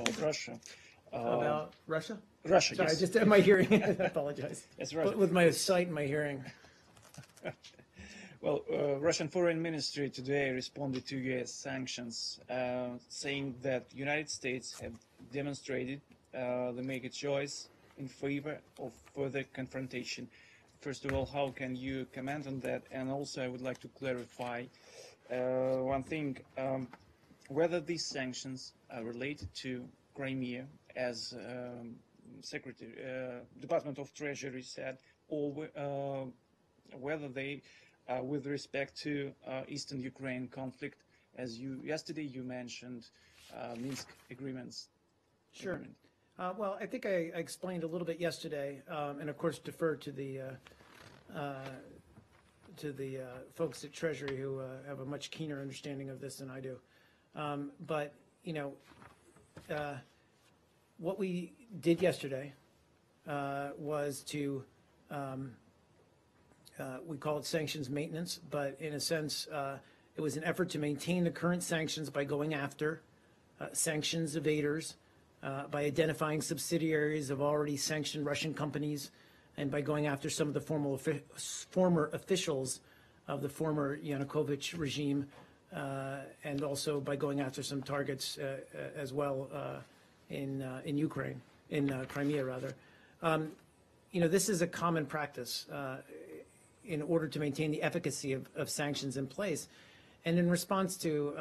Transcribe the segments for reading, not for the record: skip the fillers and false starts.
about Russia. About Russia? Russia, Sorry, yes. just my hearing. I apologize. Yes, Russia. With my sight and my hearing. Well, Russian Foreign Ministry today responded to U.S. sanctions, saying that United States have demonstrated they make a choice in favor of further confrontation. First of all, how can you comment on that? And also, I would like to clarify one thing, whether these sanctions are related to Crimea, as Department of Treasury said, or whether they with respect to Eastern Ukraine conflict, as yesterday you mentioned Minsk agreements. Sure. Well, I think I explained a little bit yesterday, and of course defer to the folks at Treasury who have a much keener understanding of this than I do. But you know, what we did yesterday was to we call it sanctions maintenance, but in a sense, it was an effort to maintain the current sanctions by going after sanctions evaders, by identifying subsidiaries of already sanctioned Russian companies, and by going after some of the former officials of the former Yanukovych regime, and also by going after some targets as well in Ukraine, in Crimea rather. You know, this is a common practice in order to maintain the efficacy of sanctions in place. And in response to,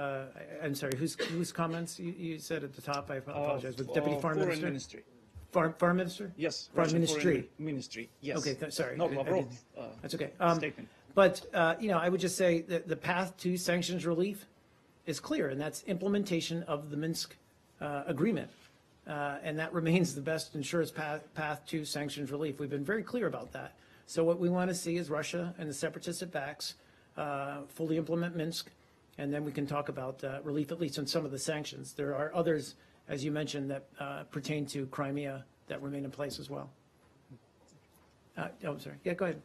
I'm sorry, whose comments you said at the top? I apologize. With Deputy Foreign Minister? Ministry. Foreign Minister? Yes. Foreign Ministry. Ministry. Yes. Okay. Sorry. Not Lavrov. That's okay. Statement. But you know, I would just say that the path to sanctions relief is clear, and that's implementation of the Minsk agreement, and that remains the best and surest path to sanctions relief. We've been very clear about that. So what we want to see is Russia and the separatists it backs fully implement Minsk, and then we can talk about relief, at least on some of the sanctions. There are others, as you mentioned, that pertain to Crimea that remain in place as well. Oh, I'm sorry. Yeah, go ahead.